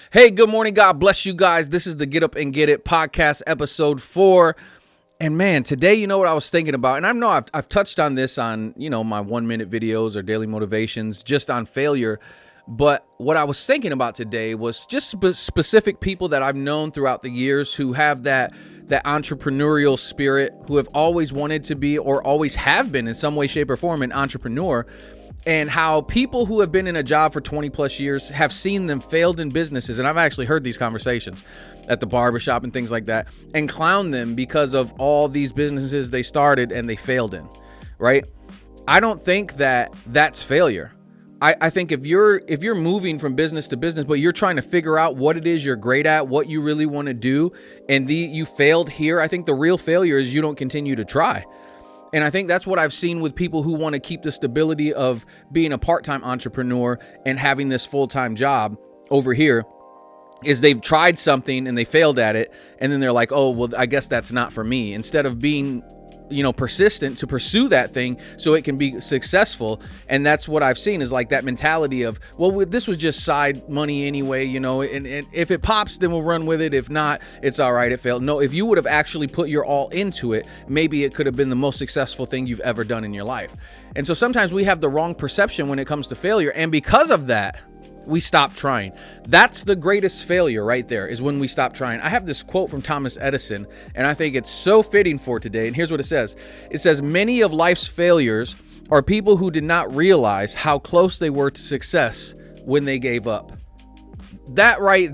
Hey, good morning. God bless you guys. This is the Get Up and Get It podcast, episode 4. And man, today, you know what I was thinking about? And I know I've touched on this on, my 1-minute videos or daily motivations just on failure. But what I was thinking about today was just specific people that I've known throughout the years who have that entrepreneurial spirit, who have always wanted to be or always have been in some way, shape, or form an entrepreneur. And how people who have been in a job for 20 plus years have seen them failed in businesses. And I've actually heard these conversations at the barbershop and things like that, and clown them because of all these businesses they started and they failed in, right? I don't think that that's failure. I think if you're moving from business to business, but you're trying to figure out what it is you're great at, what you really want to do, and you failed here, I think the real failure is you don't continue to try. And I think that's what I've seen with people who want to keep the stability of being a part-time entrepreneur and having this full-time job over here, is they've tried something and they failed at it. And then they're like, oh, well, I guess that's not for me. Instead of being, persistent to pursue that thing so it can be successful. And that's what I've seen is like that mentality of, well, this was just side money anyway, and if it pops, then we'll run with it. If not, it's all right. It failed. No, if you would have actually put your all into it, maybe it could have been the most successful thing you've ever done in your life. And so sometimes we have the wrong perception when it comes to failure. And because of that, we stop trying. That's the greatest failure right there, is when we stop trying. I have this quote from Thomas Edison, and I think it's so fitting for today. And here's what it says. It says, many of life's failures are people who did not realize how close they were to success when they gave up. That right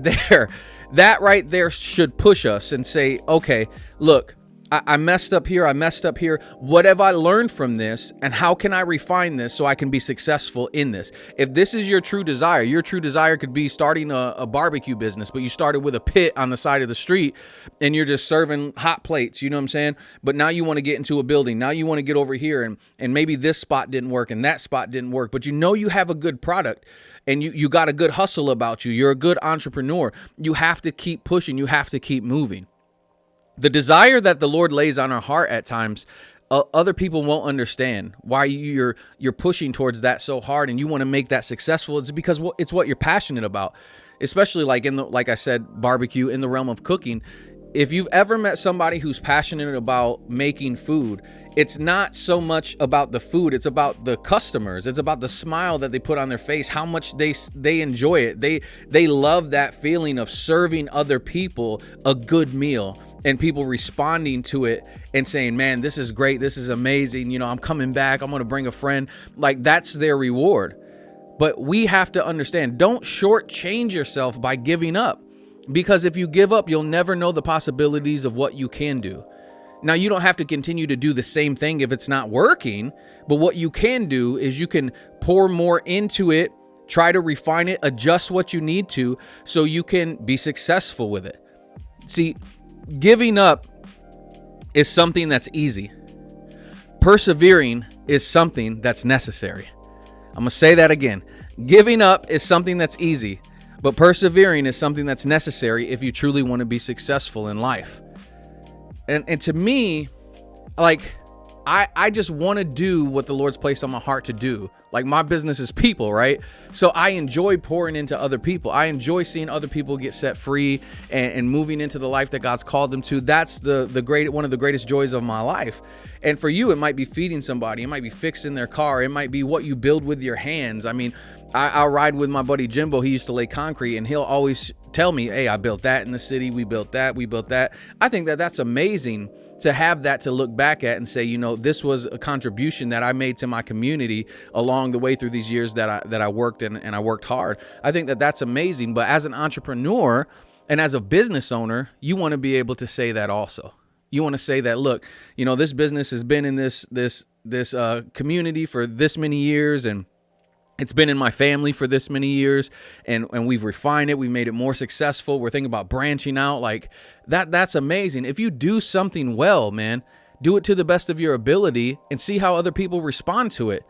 there should push us and say, okay, look, I messed up here. What have I learned from this? And how can I refine this so I can be successful in this? If this is your true desire could be starting a barbecue business, but you started with a pit on the side of the street and you're just serving hot plates, you know what I'm saying? But now you want to get into a building. Now you want to get over here and maybe this spot didn't work and that spot didn't work, but you have a good product and you got a good hustle about you. You're a good entrepreneur. You have to keep pushing. You have to keep moving. The desire that the Lord lays on our heart at times, other people won't understand why you're pushing towards that so hard and you want to make that successful. It's because it's what you're passionate about, especially like I said, barbecue, in the realm of cooking. If you've ever met somebody who's passionate about making food, it's not so much about the food. It's about the customers. It's about the smile that they put on their face, how much they enjoy it. They love that feeling of serving other people a good meal and people responding to it and saying, man, this is great. This is amazing. I'm coming back. I'm going to bring a friend. Like, that's their reward. But we have to understand, don't shortchange yourself by giving up, because if you give up, you'll never know the possibilities of what you can do. Now, you don't have to continue to do the same thing if it's not working, but what you can do is you can pour more into it, try to refine it, adjust what you need to so you can be successful with it. See, giving up is something that's easy. Persevering is something that's necessary. I'm going to say that again. Giving up is something that's easy, but persevering is something that's necessary if you truly want to be successful in life. And to me, like, I just want to do what the Lord's placed on my heart to do. Like, my business is people, right? So I enjoy pouring into other people. I enjoy seeing other people get set free and moving into the life that God's called them to. That's one of the greatest joys of my life. And for you, it might be feeding somebody. It might be fixing their car. It might be what you build with your hands. I mean, I'll ride with my buddy Jimbo. He used to lay concrete, and he'll always tell me, hey, I built that in the city. We built that. I think that's amazing to have that to look back at and say, this was a contribution that I made to my community along the way through these years that I worked and I worked hard. I think that's amazing. But as an entrepreneur and as a business owner, you want to be able to say that also. You want to say that, look, this business has been in this community for this many years, and it's been in my family for this many years, and we've refined it. We've made it more successful. We're thinking about branching out. Like, that's amazing. If you do something well, man, do it to the best of your ability and see how other people respond to it.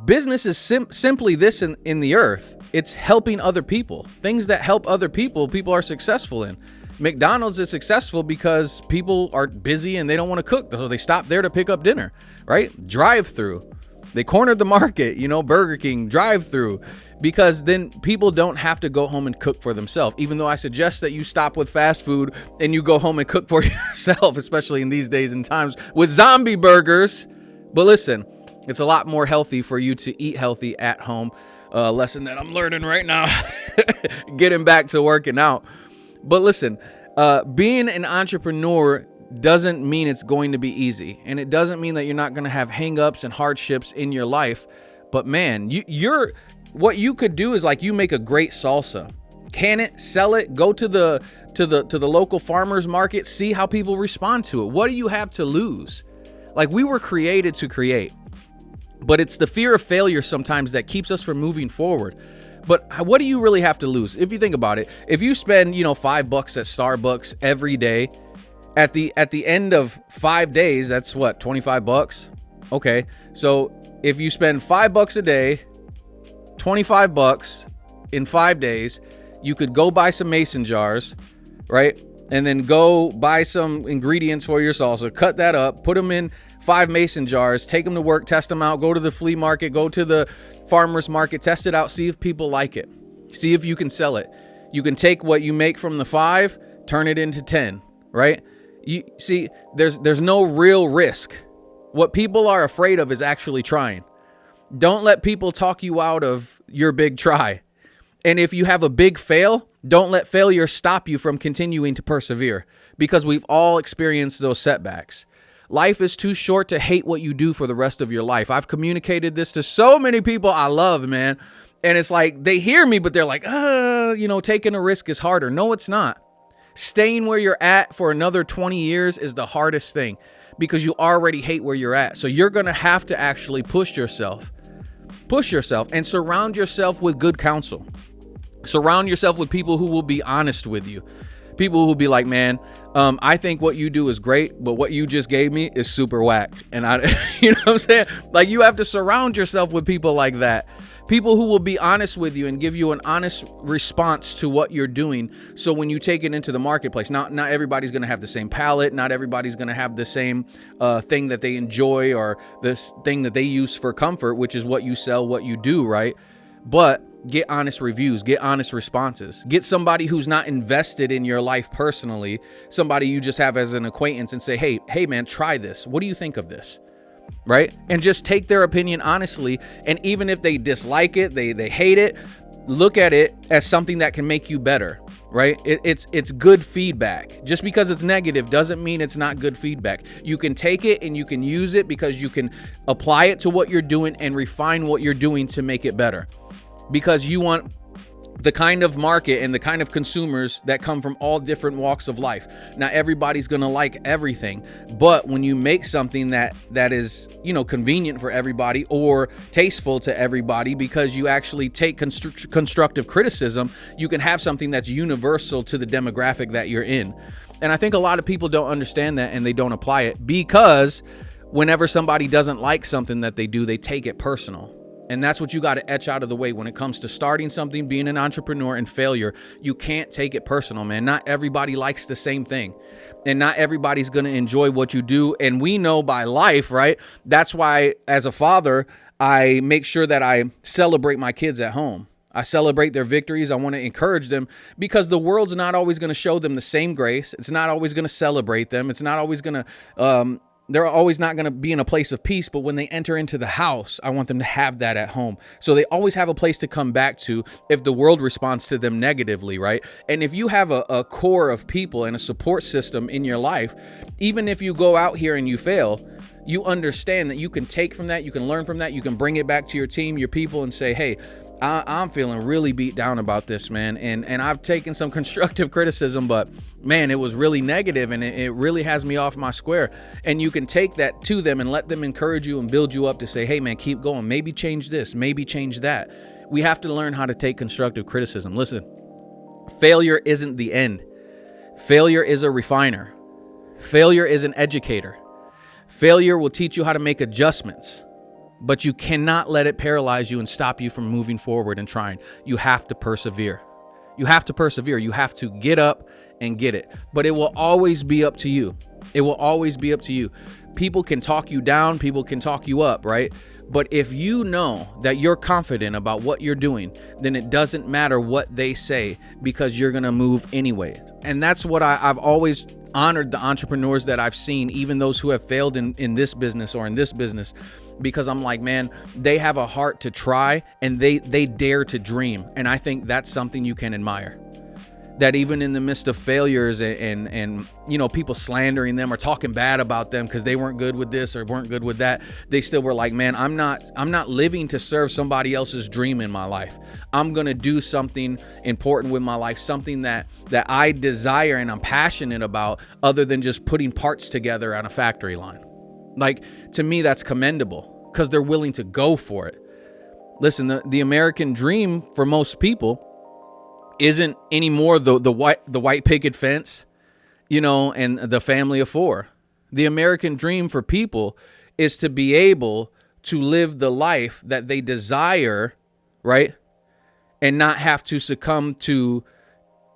Business is simply this in the earth. It's helping other people. Things that help other people are successful in. McDonald's is successful because people are busy and they don't want to cook, so they stop there to pick up dinner, right? Drive-through. They cornered the market, Burger King, drive-through, because then people don't have to go home and cook for themselves. Even though I suggest that you stop with fast food and you go home and cook for yourself, especially in these days and times with zombie burgers. But listen, it's a lot more healthy for you to eat healthy at home. Lesson that I'm learning right now, getting back to working out. But listen, being an entrepreneur doesn't mean it's going to be easy. And it doesn't mean that you're not going to have hangups and hardships in your life. But man, what you could do is like you make a great salsa, can it, sell it, go to the local farmers market, see how people respond to it. What do you have to lose? Like, we were created to create, but it's the fear of failure sometimes that keeps us from moving forward. But what do you really have to lose? If you think about it, if you spend, $5 at Starbucks every day, at the end of 5 days, that's what, $25? Okay. So if you spend $5 a day, $25 in 5 days, you could go buy some mason jars, right? And then go buy some ingredients for your salsa, cut that up, put them in 5 mason jars, take them to work, test them out, go to the flea market, go to the farmer's market, test it out, see if people like it, see if you can sell it. You can take what you make from the 5, turn it into 10, right? You see, there's no real risk. What people are afraid of is actually trying. Don't let people talk you out of your big try. And if you have a big fail, don't let failure stop you from continuing to persevere, because we've all experienced those setbacks. Life is too short to hate what you do for the rest of your life. I've communicated this to so many people I love, man. And it's like they hear me, but they're like, taking a risk is harder. No, it's not. Staying where you're at for another 20 years is the hardest thing, because you already hate where you're at. So you're going to have to actually push yourself and surround yourself with good counsel. Surround yourself with people who will be honest with you. People who will be like, man, I think what you do is great, but what you just gave me is super whack. And you know what I'm saying? Like, you have to surround yourself with people like that. People who will be honest with you and give you an honest response to what you're doing. So when you take it into the marketplace, not everybody's going to have the same palate. Not everybody's going to have the same thing that they enjoy or this thing that they use for comfort, which is what you sell, what you do, right? But get honest reviews, get honest responses, get somebody who's not invested in your life personally, somebody you just have as an acquaintance, and say, hey man, try this. What do you think of this? Right? And just take their opinion honestly. And even if they dislike it, they hate it, look at it as something that can make you better, right? It's good feedback. Just because it's negative doesn't mean it's not good feedback. You can take it and you can use it because you can apply it to what you're doing and refine what you're doing to make it better. Because you want the kind of market and the kind of consumers that come from all different walks of life. Not everybody's going to like everything, but when you make something that is, convenient for everybody or tasteful to everybody, because you actually take constructive criticism, you can have something that's universal to the demographic that you're in. And I think a lot of people don't understand that, and they don't apply it, because whenever somebody doesn't like something that they do, they take it personal. And that's what you got to etch out of the way when it comes to starting something, being an entrepreneur, and failure. You can't take it personal, man. Not everybody likes the same thing, and not everybody's going to enjoy what you do. And we know by life, right? That's why as a father, I make sure that I celebrate my kids at home. I celebrate their victories. I want to encourage them, because the world's not always going to show them the same grace. It's not always going to celebrate them. It's not always going to, they're always not going to be in a place of peace. But when they enter into the house, I want them to have that at home. So they always have a place to come back to if the world responds to them negatively, right? And if you have a core of people and a support system in your life, even if you go out here and you fail, you understand that you can take from that, you can learn from that, you can bring it back to your team, your people, and say, hey, I'm feeling really beat down about this, man. And I've taken some constructive criticism, but man, it was really negative, and it really has me off my square. And you can take that to them and let them encourage you and build you up to say, hey man, keep going. Maybe change this, maybe change that. We have to learn how to take constructive criticism. Listen, failure isn't the end. Failure is a refiner. Failure is an educator. Failure will teach you how to make adjustments. But you cannot let it paralyze you and stop you from moving forward and trying. You have to persevere. You have to persevere. You have to get up and get it. But it will always be up to you. It will always be up to you. People can talk you down. People can talk you up, right? But if you know that you're confident about what you're doing, then it doesn't matter what they say, because you're going to move anyway. And that's what I've always honored the entrepreneurs that I've seen, even those who have failed in this business or in this business, because I'm like, man, they have a heart to try, and they dare to dream. And I think that's something you can admire. That even in the midst of failures and you know, people slandering them or talking bad about them because they weren't good with this or weren't good with that, they still were like, man, I'm not living to serve somebody else's dream in my life. I'm going to do something important with my life, something that I desire and I'm passionate about, other than just putting parts together on a factory line. Like, to me, that's commendable because they're willing to go for it. Listen, the American dream for most people isn't anymore the white picket fence, you know, and the family of four. The American dream for people is to be able to live the life that they desire, right? And not have to succumb to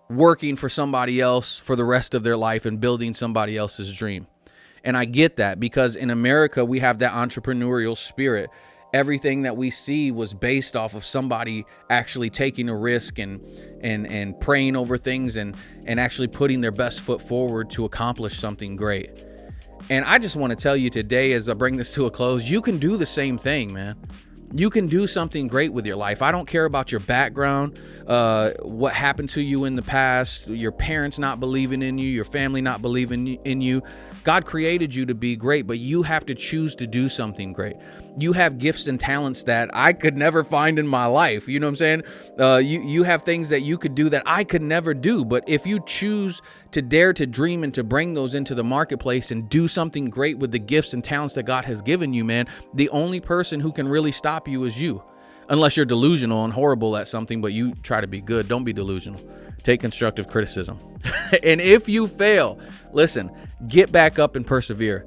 working for somebody else for the rest of their life and building somebody else's dream. And I get that, because in America, we have that entrepreneurial spirit. Everything that we see was based off of somebody actually taking a risk and praying over things and actually putting their best foot forward to accomplish something great. And I just want to tell you today, as I bring this to a close, you can do the same thing, man. You can do something great with your life. I don't care about your background, what happened to you in the past, your parents not believing in you, your family not believing in you. God created you to be great, but you have to choose to do something great. You have gifts and talents that I could never find in my life. You know what I'm saying? You have things that you could do that I could never do. But if you choose to dare to dream and to bring those into the marketplace and do something great with the gifts and talents that God has given you, man, the only person who can really stop you is you. Unless you're delusional and horrible at something, but you try to be good. Don't be delusional. Take constructive criticism. And if you fail, listen, get back up and persevere,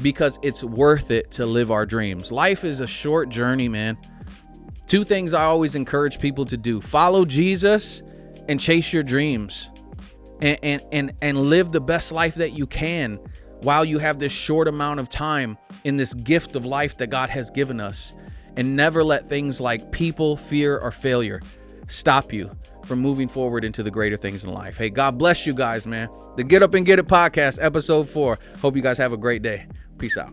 because it's worth it to live our dreams. Life is a short journey, man. Two things I always encourage people to do: follow Jesus and chase your dreams, and live the best life that you can while you have this short amount of time in this gift of life that God has given us. And never let things like people, fear, or failure stop you from moving forward into the greater things in life. Hey, God bless you guys, man. The Get Up and Get It podcast, episode 4. Hope you guys have a great day. Peace out.